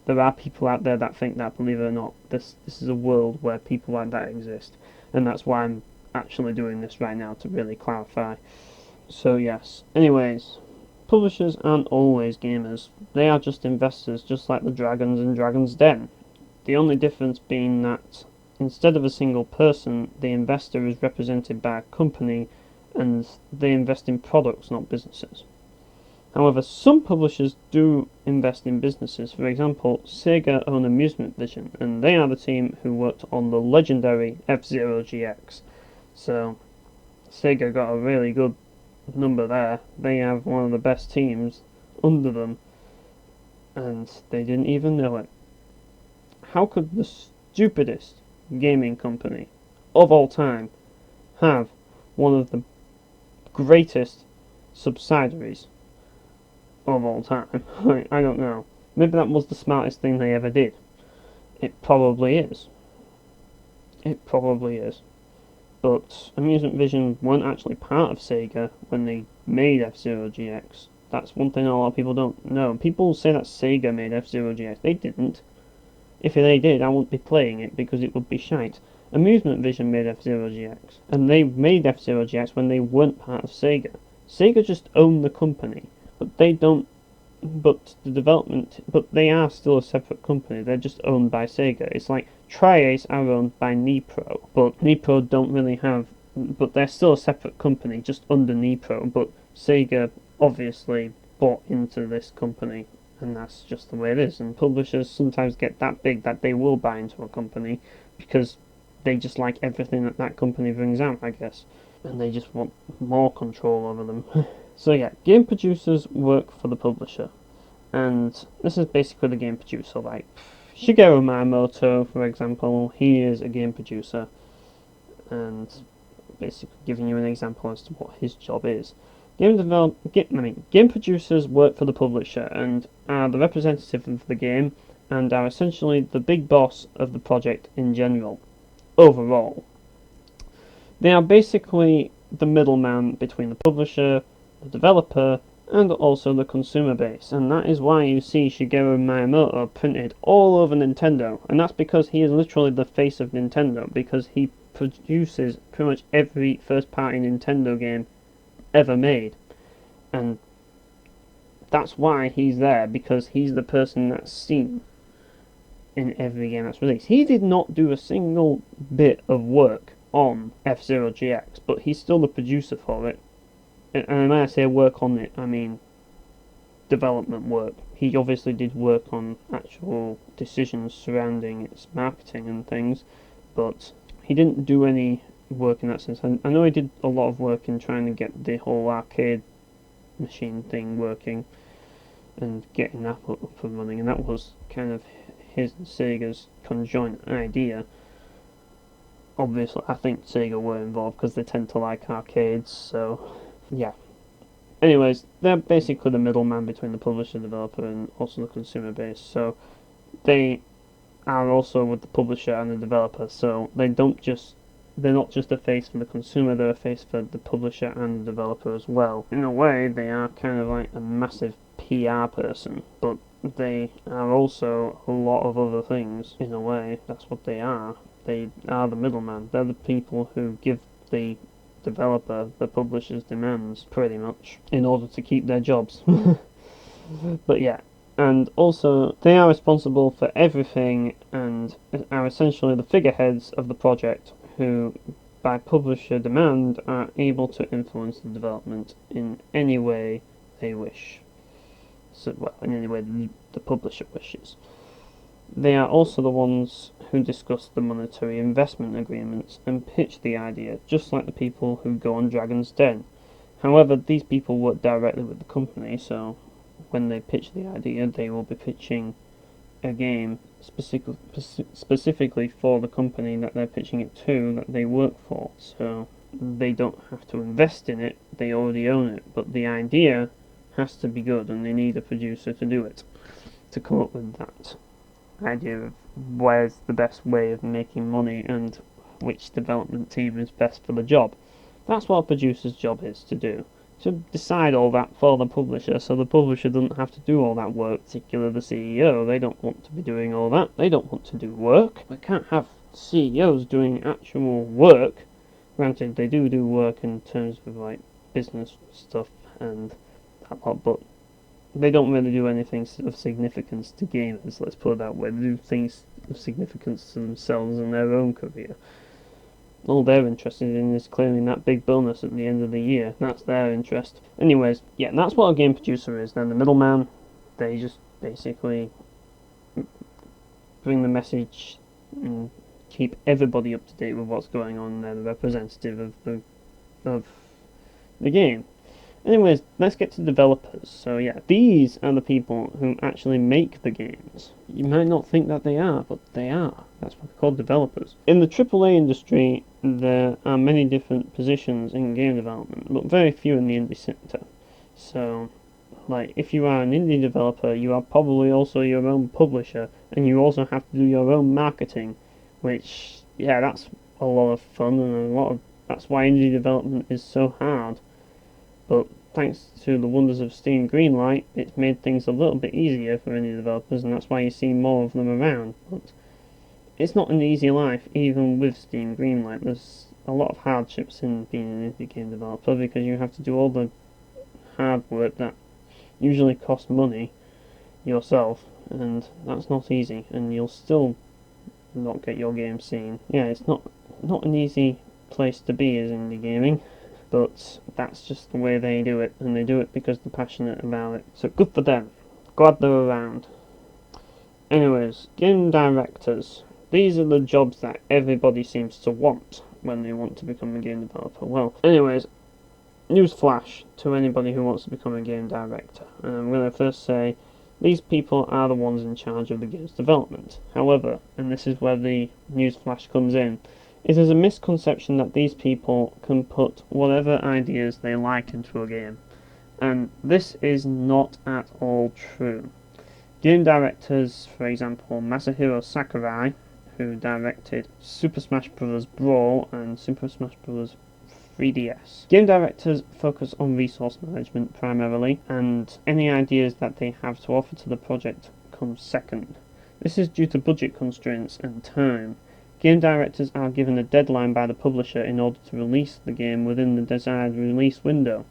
There are people out there that think that, believe it or not. This is a world where people like that exist, and that's why I'm actually doing this right now, to really clarify. So yes, anyways, publishers aren't always gamers. They are just investors, just like the dragons in Dragon's Den. The only difference being that instead of a single person, the investor is represented by a company, and they invest in products, not businesses. However, some publishers do invest in businesses. For example, Sega own Amusement Vision, and they are the team who worked on the legendary F-Zero GX. So, Sega got a really good number there. They have one of the best teams under them, and they didn't even know it. How could the stupidest gaming company of all time have one of the greatest subsidiaries of all time? I don't know. Maybe that was the smartest thing they ever did. It probably is. It probably is. But Amusement Vision weren't actually part of Sega when they made F-Zero GX. That's one thing a lot of people don't know. People say that Sega made F-Zero GX. They didn't. If they did, I wouldn't be playing it because it would be shite. Amusement Vision made F-Zero GX, and they made F-Zero GX when they weren't part of Sega. Sega just owned the company, but they don't. But they are still a separate company. They're just owned by Sega. It's like Tri-Ace are owned by Nipro, but Nipro don't really have. But they're still a separate company, just under Nipro. But Sega obviously bought into this company, and that's just the way it is. And publishers sometimes get that big that they will buy into a company because they just like everything that that company brings out, I guess, and they just want more control over them. So yeah, game producers work for the publisher, and this is basically the game producer. Like Shigeru Miyamoto, for example, he is a game producer, and basically giving you an example as to what his job is. Game producers work for the publisher and are the representative of the game, and are essentially the big boss of the project in general. Overall, they are basically the middleman between the publisher, the developer, and also the consumer base, and that is why you see Shigeru Miyamoto printed all over Nintendo, and that's because he is literally the face of Nintendo, because he produces pretty much every first-party Nintendo game ever made, and that's why he's there, because he's the person that's seen in every game that's released. He did not do a single bit of work on F-Zero GX, but he's still the producer for it. and when I say work on it, I mean development work. He obviously did work on actual decisions surrounding its marketing and things, but he didn't do any work in that sense. I know he did a lot of work in trying to get the whole arcade machine thing working and getting that up and running, and that was kind of his and Sega's conjoint idea. Obviously, I think Sega were involved because they tend to like arcades, so yeah. Anyways, they're basically the middleman between the publisher, developer, and also the consumer base. So they are also with the publisher and the developer. So they're not just a face for the consumer; they're a face for the publisher and the developer as well. In a way, they are kind of like a massive PR person, but they are also a lot of other things. In a way, that's what they are. They are the middleman. They're the people who give the developer the publisher's demands, pretty much, in order to keep their jobs. But yeah, and also they are responsible for everything and are essentially the figureheads of the project who, by publisher demand, are able to influence the development in any way they wish. So, well, in any way the publisher wishes. They are also the ones who discuss the monetary investment agreements and pitch the idea, just like the people who go on Dragon's Den. However, these people work directly with the company, so when they pitch the idea, they will be pitching a game specifically for the company that they're pitching it to, that they work for. So they don't have to invest in it, they already own it, but the idea has to be good, and they need a producer to do it, to come up with that idea of where's the best way of making money and which development team is best for the job. That's what a producer's job is to do. To decide all that for the publisher, so the publisher doesn't have to do all that work, particularly the CEO. They don't want to be doing all that. They don't want to do work. We can't have CEOs doing actual work. Granted, they do work in terms of like business stuff and that lot, but they don't really do anything of significance to gamers, let's put it that way. They do things of significance to themselves and their own career. All they're interested in is clearing that big bonus at the end of the year. That's their interest. Anyways, yeah, that's what a game producer is. They're the middleman. They just basically bring the message and keep everybody up to date with what's going on. They're the representative of the game. Anyways, let's get to developers. So yeah, these are the people who actually make the games. You might not think that they are, but they are. That's what they're called, developers. In the AAA industry, there are many different positions in game development, but very few in the indie sector. So, like, if you are an indie developer, you are probably also your own publisher, and you also have to do your own marketing, which, yeah, that's a lot of fun, and that's why indie development is so hard. But thanks to the wonders of Steam Greenlight, it's made things a little bit easier for indie developers, and that's why you see more of them around. But it's not an easy life, even with Steam Greenlight. There's a lot of hardships in being an indie game developer, because you have to do all the hard work that usually costs money yourself, and that's not easy, and you'll still not get your game seen. Yeah, it's not an easy place to be as indie gaming. But that's just the way they do it, and they do it because they're passionate about it. So good for them. Glad they're around. Anyways, game directors. These are the jobs that everybody seems to want when they want to become a game developer. Well, anyways, newsflash to anybody who wants to become a game director. And I'm going to first say, these people are the ones in charge of the game's development. However, and this is where the newsflash comes in, it is a misconception that these people can put whatever ideas they like into a game, and this is not at all true. Game directors, for example, Masahiro Sakurai, who directed Super Smash Bros. Brawl and Super Smash Bros. 3DS. Game directors focus on resource management primarily, and any ideas that they have to offer to the project come second. This is due to budget constraints and time. Game directors are given a deadline by the publisher in order to release the game within the desired release window.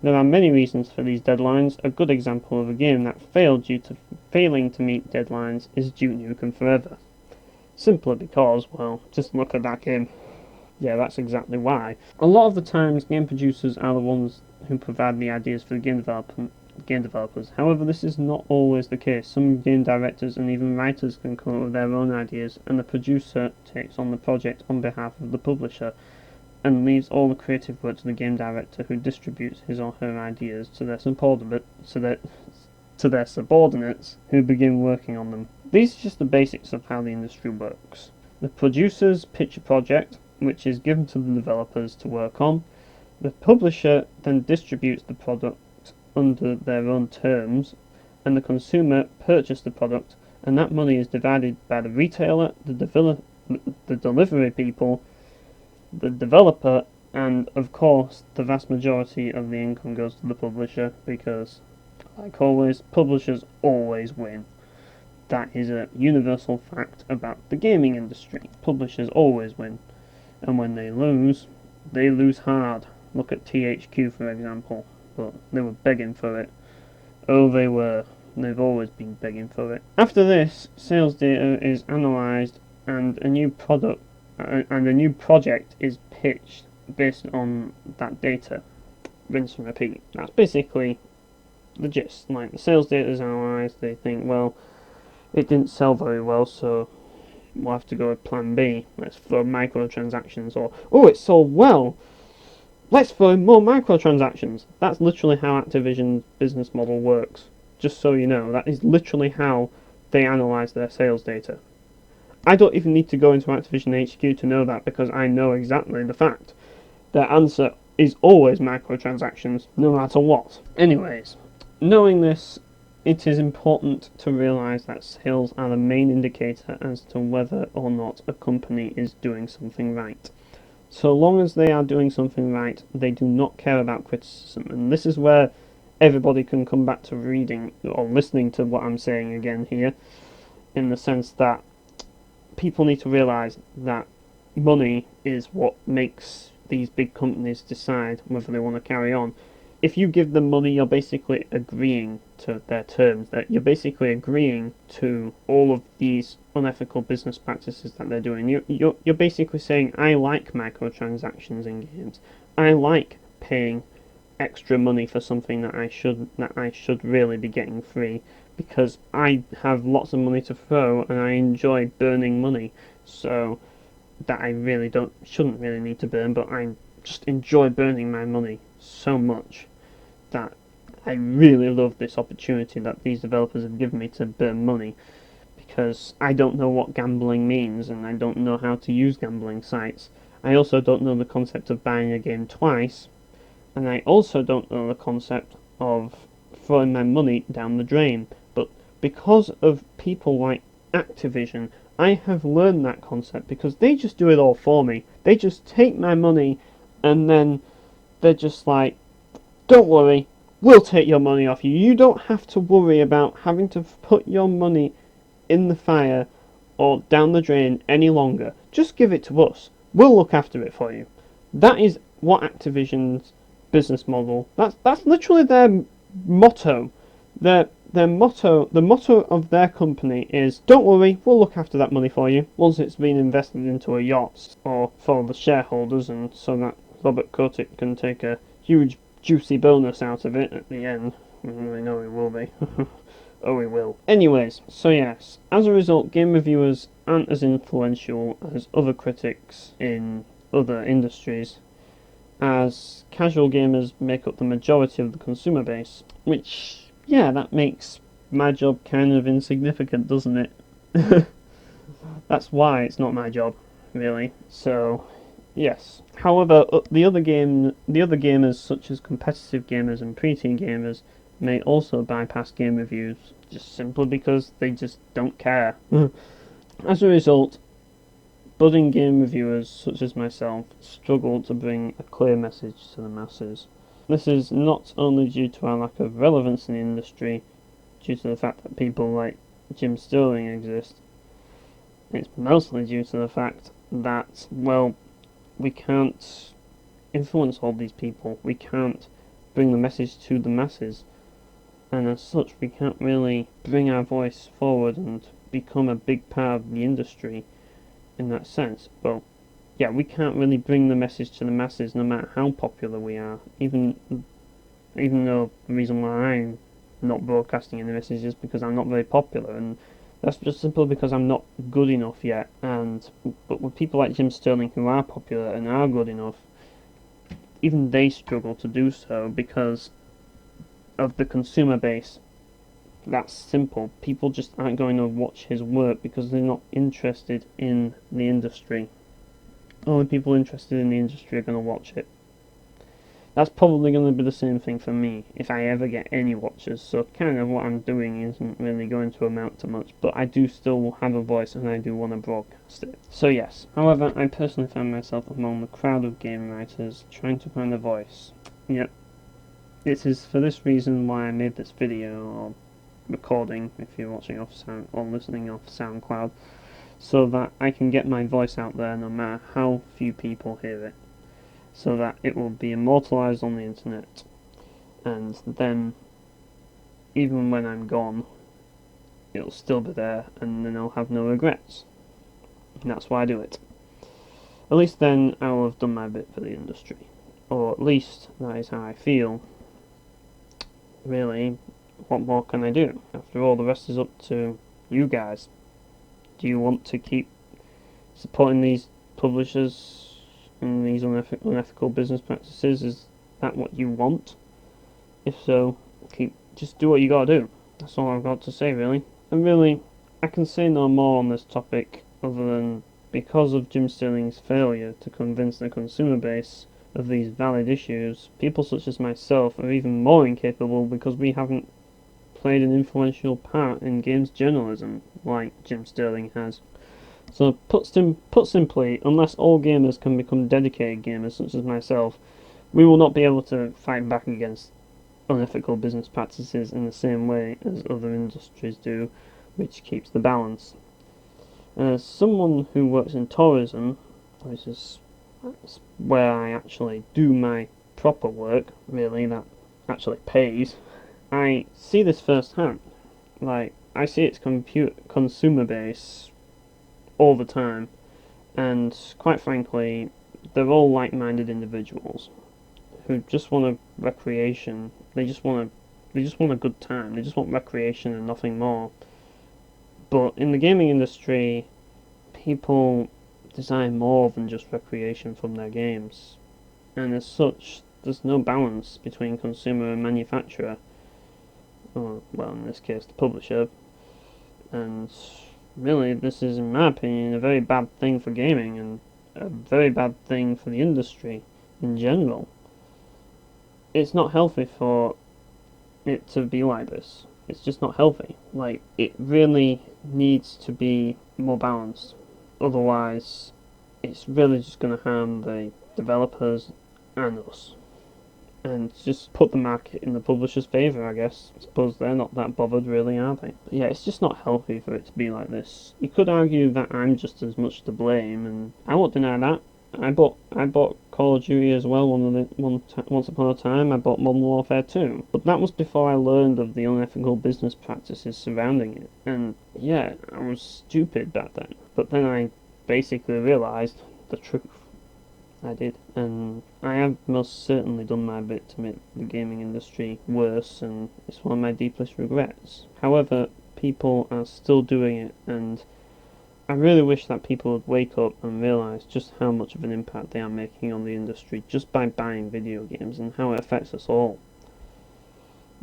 There are many reasons for these deadlines. A good example of a game that failed due to failing to meet deadlines is Duke Nukem Forever. Simply because, well, just look at that game. Yeah, that's exactly why. A lot of the times, game producers are the ones who provide the ideas for the game developers. However, this is not always the case. Some game directors and even writers can come up with their own ideas, and the producer takes on the project on behalf of the publisher and leaves all the creative work to the game director, who distributes his or her ideas to their subordinates who begin working on them. These are just the basics of how the industry works. The producers pitch a project, which is given to the developers to work on. The publisher then distributes the product under their own terms, and the consumer purchases the product, and that money is divided by the retailer, the delivery people, the developer, and of course the vast majority of the income goes to the publisher, because, like always, publishers always win. That is a universal fact about the gaming industry. Publishers always win, and when they lose hard. Look at THQ, for example. But they were begging for it. Oh, they were. They've always been begging for it. After this, sales data is analysed, and a new project is pitched based on that data. Rinse and repeat. That's basically the gist. Like, the sales data is analysed. They think, well, it didn't sell very well, so we'll have to go with plan B. Let's throw microtransactions, or, oh, it sold well, let's throw in more microtransactions. That's literally how Activision's business model works. Just so you know, that is literally how they analyse their sales data. I don't even need to go into Activision HQ to know that, because I know exactly the fact. Their answer is always microtransactions, no matter what. Anyways, knowing this, it is important to realise that sales are the main indicator as to whether or not a company is doing something right. So long as they are doing something right, they do not care about criticism. And this is where everybody can come back to reading or listening to what I'm saying again here, in the sense that people need to realise that money is what makes these big companies decide whether they want to carry on. If you give them money, you're basically agreeing to their terms. That you're basically agreeing to all of these unethical business practices that they're doing. You're basically saying, I like microtransactions in games. I like paying extra money for something that I should really be getting free, because I have lots of money to throw and I enjoy burning money. So that I really shouldn't really need to burn, but I just enjoy burning my money so much that I really love this opportunity that these developers have given me to burn money, because I don't know what gambling means and I don't know how to use gambling sites. I also don't know the concept of buying a game twice, and I also don't know the concept of throwing my money down the drain. But because of people like Activision, I have learned that concept, because they just do it all for me. They just take my money and then they're just like, don't worry, we'll take your money off you. You don't have to worry about having to put your money in the fire or down the drain any longer. Just give it to us. We'll look after it for you. That is what Activision's business model. That's literally their motto. The motto of their company is, don't worry, we'll look after that money for you once it's been invested into a yacht, or for the shareholders, and so that Robert Kotick can take a huge juicy bonus out of it at the end. I know he will be. Oh, he will. Anyways, so yes, as a result, game reviewers aren't as influential as other critics in other industries, as casual gamers make up the majority of the consumer base, which, yeah, that makes my job kind of insignificant, doesn't it? That's why it's not my job, really. So, yes. However, the other gamers, such as competitive gamers and pre-teen gamers, may also bypass game reviews, just simply because they just don't care. As a result, budding game reviewers, such as myself, struggle to bring a clear message to the masses. This is not only due to our lack of relevance in the industry, due to the fact that people like Jim Sterling exist. It's mostly due to the fact that, well, we can't influence all these people. We can't bring the message to the masses. And as such, we can't really bring our voice forward and become a big part of the industry in that sense. Well, yeah, we can't really bring the message to the masses no matter how popular we are. Even though the reason why I'm not broadcasting any messages is because I'm not very popular, and that's just simply because I'm not good enough yet. But with people like Jim Sterling who are popular and are good enough, even they struggle to do so because of the consumer base. That's simple. People just aren't going to watch his work because they're not interested in the industry. Only people interested in the industry are going to watch it. That's probably going to be the same thing for me if I ever get any watchers, so kind of what I'm doing isn't really going to amount to much, but I do still have a voice and I do want to broadcast it. So yes, however, I personally found myself among the crowd of game writers trying to find a voice. Yep, it is for this reason why I made this video, or recording if you're watching off sound or listening off SoundCloud, so that I can get my voice out there no matter how few people hear it, so that it will be immortalized on the internet, and then even when I'm gone it'll still be there, and then I'll have no regrets. And that's why I do it. At least then I will have done my bit for the industry, or at least that is how I feel. Really, what more can I do? After all, the rest is up to you guys. Do you want to keep supporting these publishers and these unethical business practices? Is that what you want? If so, just do what you gotta do. That's all I've got to say, really. And really, I can say no more on this topic other than because of Jim Sterling's failure to convince the consumer base of these valid issues, people such as myself are even more incapable because we haven't played an influential part in games journalism like Jim Sterling has. So put simply, unless all gamers can become dedicated gamers such as myself, we will not be able to fight back against unethical business practices in the same way as other industries do, which keeps the balance. As someone who works in tourism, which is where I actually do my proper work, really, that actually pays, I see this firsthand. Like, I see its consumer base all the time, and quite frankly, they're all like-minded individuals who just want a recreation. They just want a good time. They just want recreation and nothing more. But in the gaming industry, people desire more than just recreation from their games, and as such, there's no balance between consumer and manufacturer. Or, well, in this case, the publisher. And really, this is, in my opinion, a very bad thing for gaming and a very bad thing for the industry in general. It's not healthy for it to be like this. It's just not healthy. Like, it really needs to be more balanced. Otherwise, it's really just going to harm the developers and us. And just put the market in the publisher's favour, I guess. I suppose they're not that bothered, really, are they? But yeah, it's just not healthy for it to be like this. You could argue that I'm just as much to blame, and I won't deny that. I bought Call of Duty as well once upon a time. I bought Modern Warfare 2. But that was before I learned of the unethical business practices surrounding it. And yeah, I was stupid back then. But then I basically realised the truth. I did. And I have most certainly done my bit to make the gaming industry worse, and it's one of my deepest regrets. However, people are still doing it, and I really wish that people would wake up and realise just how much of an impact they are making on the industry just by buying video games and how it affects us all.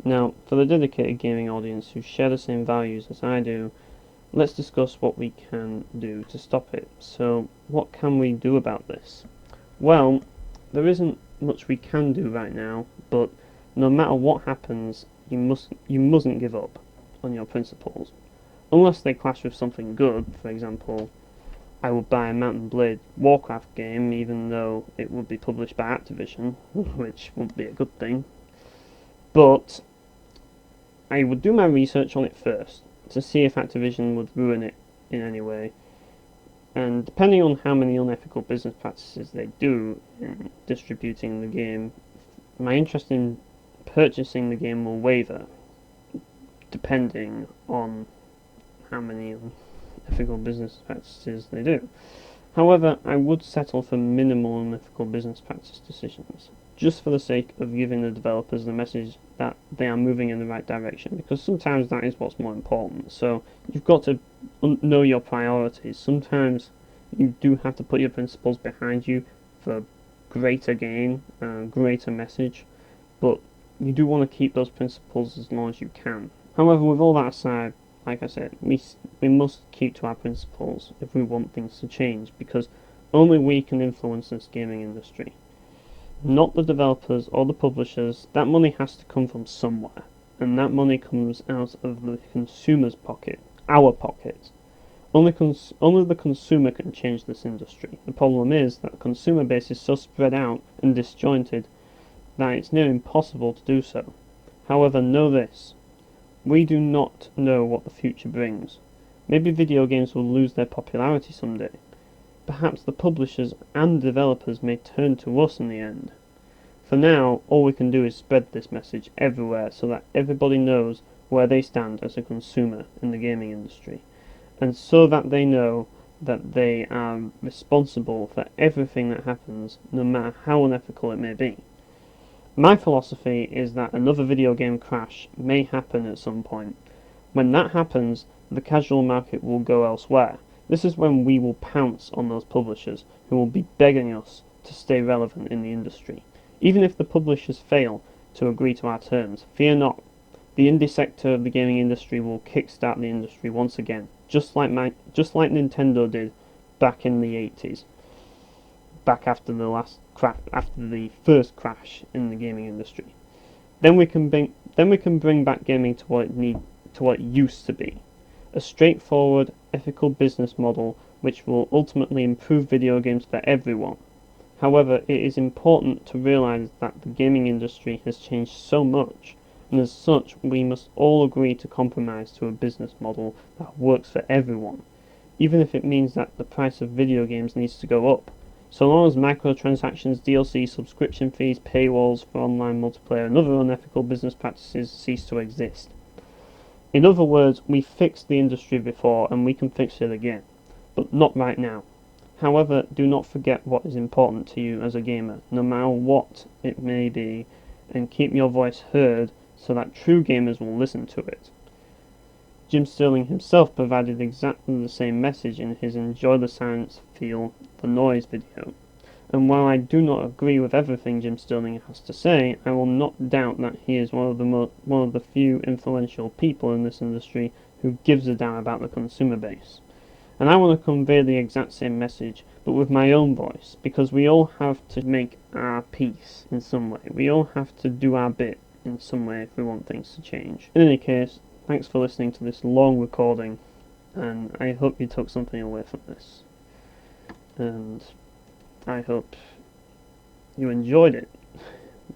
Now, for the dedicated gaming audience who share the same values as I do, let's discuss what we can do to stop it. So, what can we do about this? Well, there isn't much we can do right now, but no matter what happens, you mustn't give up on your principles. Unless they clash with something good. For example, I would buy a Mount and Blade Warcraft game even though it would be published by Activision, which would be a good thing. But I would do my research on it first to see if Activision would ruin it in any way. And depending on how many unethical business practices they do in distributing the game, my interest in purchasing the game will waver, depending on how many unethical business practices they do. However, I would settle for minimal unethical business practice decisions, just for the sake of giving the developers the message that they are moving in the right direction, because sometimes that is what's more important. So you've got to know your priorities. Sometimes you do have to put your principles behind you for greater gain, greater message, but you do want to keep those principles as long as you can. However, with all that aside, like I said, we must keep to our principles if we want things to change, because only we can influence this gaming industry. Not the developers or the publishers. That money has to come from somewhere, and that money comes out of the consumer's pocket, our pocket. Only the consumer can change this industry. The problem is that the consumer base is so spread out and disjointed that it's near impossible to do so. However, know this. We do not know what the future brings. Maybe video games will lose their popularity someday. Perhaps the publishers and developers may turn to us in the end. For now, all we can do is spread this message everywhere so that everybody knows where they stand as a consumer in the gaming industry, and so that they know that they are responsible for everything that happens, no matter how unethical it may be. My philosophy is that another video game crash may happen at some point. When that happens, the casual market will go elsewhere. This is when we will pounce on those publishers who will be begging us to stay relevant in the industry. Even if the publishers fail to agree to our terms, fear not. The indie sector of the gaming industry will kickstart the industry once again, just like Nintendo did back in the 80s, back after the first crash in the gaming industry. Then we can bring back gaming to what it used to be. A straightforward, ethical business model which will ultimately improve video games for everyone. However, it is important to realize that the gaming industry has changed so much, and as such, we must all agree to compromise to a business model that works for everyone, even if it means that the price of video games needs to go up. So long as microtransactions, DLC, subscription fees, paywalls for online multiplayer, and other unethical business practices cease to exist. In other words, we fixed the industry before and we can fix it again, but not right now. However, do not forget what is important to you as a gamer, no matter what it may be, and keep your voice heard so that true gamers will listen to it. Jim Sterling himself provided exactly the same message in his Enjoy the Silence, Feel the Noise video. And while I do not agree with everything Jim Sterling has to say, I will not doubt that he is one of the few influential people in this industry who gives a damn about the consumer base. And I want to convey the exact same message, but with my own voice, because we all have to make our piece in some way. We all have to do our bit in some way if we want things to change. In any case, thanks for listening to this long recording, and I hope you took something away from this. And I hope you enjoyed it.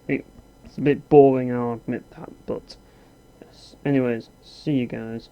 It's a bit boring, I'll admit that, but yes. Anyways, see you guys.